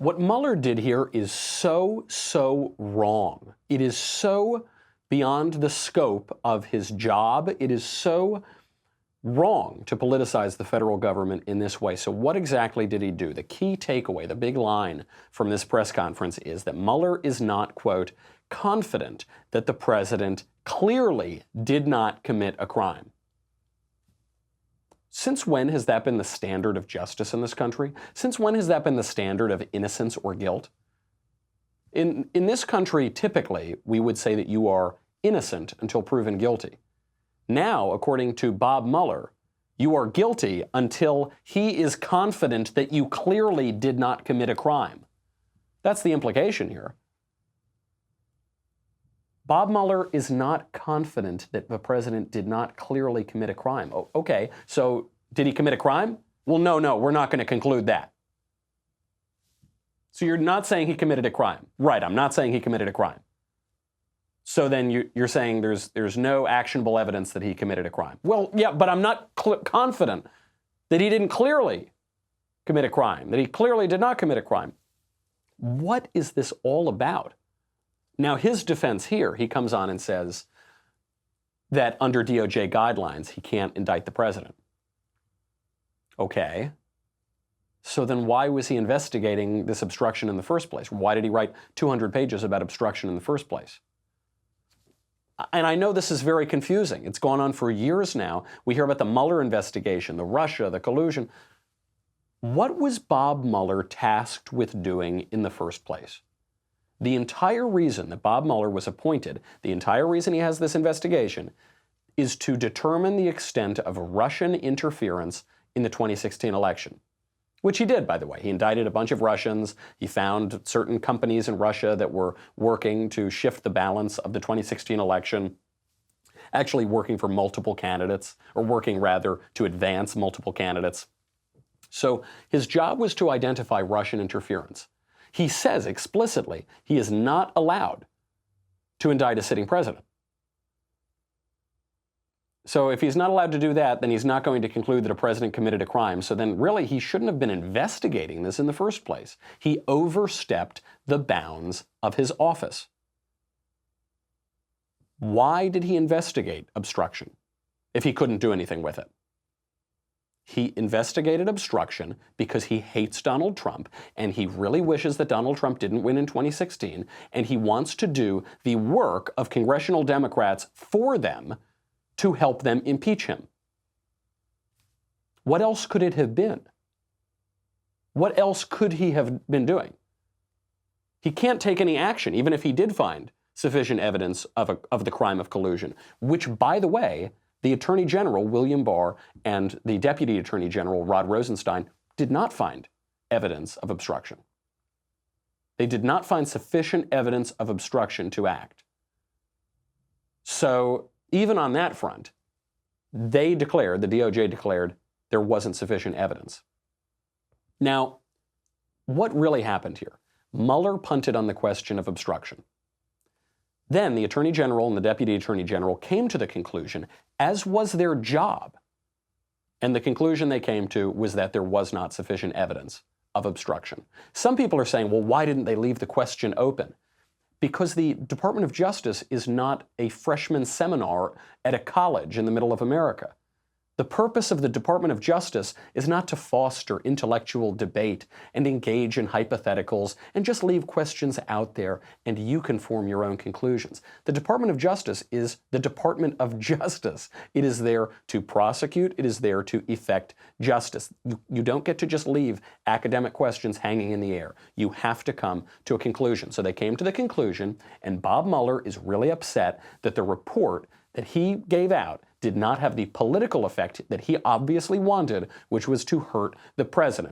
What Mueller did here is so wrong. It is so beyond the scope of his job. It is so wrong to politicize the federal government in this way. So what exactly did he do? The key takeaway, the big line from this press conference is that Mueller is not, quote, confident that the president clearly did not commit a crime. Since when has that been the standard of justice in this country? Since when has that been the standard of innocence or guilt? In this country, typically, we would say that you are innocent until proven guilty. Now, according to Bob Mueller, you are guilty until he is confident that you clearly did not commit a crime. That's the implication here. Bob Mueller is not confident that the president did not clearly commit a crime. Oh, okay, so did he commit a crime? Well, no, we're not going to conclude that. So you're not saying he committed a crime. Right, I'm not saying he committed a crime. So then you're saying there's no actionable evidence that he committed a crime. Well, yeah, but I'm not confident that he didn't clearly commit a crime, that he clearly did not commit a crime. What is this all about? Now, his defense here, he comes on and says that under DOJ guidelines, he can't indict the president. Okay. So then why was he investigating this obstruction in the first place? Why did he write 200 pages about obstruction in the first place? And I know this is very confusing. It's gone on for years now. We hear about the Mueller investigation, the Russia, the collusion. What was Bob Mueller tasked with doing in the first place? The entire reason that Bob Mueller was appointed, the entire reason he has this investigation, is to determine the extent of Russian interference in the 2016 election. Which he did, by the way. He indicted a bunch of Russians. He found certain companies in Russia that were working to shift the balance of the 2016 election, actually working for multiple candidates, or working rather to advance multiple candidates. So his job was to identify Russian interference. He says explicitly he is not allowed to indict a sitting president. So if he's not allowed to do that, then he's not going to conclude that a president committed a crime. So then really he shouldn't have been investigating this in the first place. He overstepped the bounds of his office. Why did he investigate obstruction if he couldn't do anything with it? He investigated obstruction because he hates Donald Trump, and he really wishes that Donald Trump didn't win in 2016, and he wants to do the work of congressional Democrats for them to help them impeach him. What else could it have been? What else could he have been doing? He can't take any action, even if he did find sufficient evidence of the crime of collusion, which, by the way, the Attorney General, William Barr, and the Deputy Attorney General, Rod Rosenstein, did not find evidence of obstruction. They did not find sufficient evidence of obstruction to act. So even on that front, they declared, the DOJ declared, there wasn't sufficient evidence. Now, what really happened here? Mueller punted on the question of obstruction. Then the Attorney General and the Deputy Attorney General came to the conclusion, as was their job, and the conclusion they came to was that there was not sufficient evidence of obstruction. Some people are saying, well, why didn't they leave the question open? Because the Department of Justice is not a freshman seminar at a college in the middle of America. The purpose of the Department of Justice is not to foster intellectual debate and engage in hypotheticals and just leave questions out there and you can form your own conclusions. The Department of Justice is the Department of Justice. It is there to prosecute. It is there to effect justice. You don't get to just leave academic questions hanging in the air. You have to come to a conclusion. So they came to the conclusion, and Bob Mueller is really upset that the report that he gave out did not have the political effect that he obviously wanted, which was to hurt the president.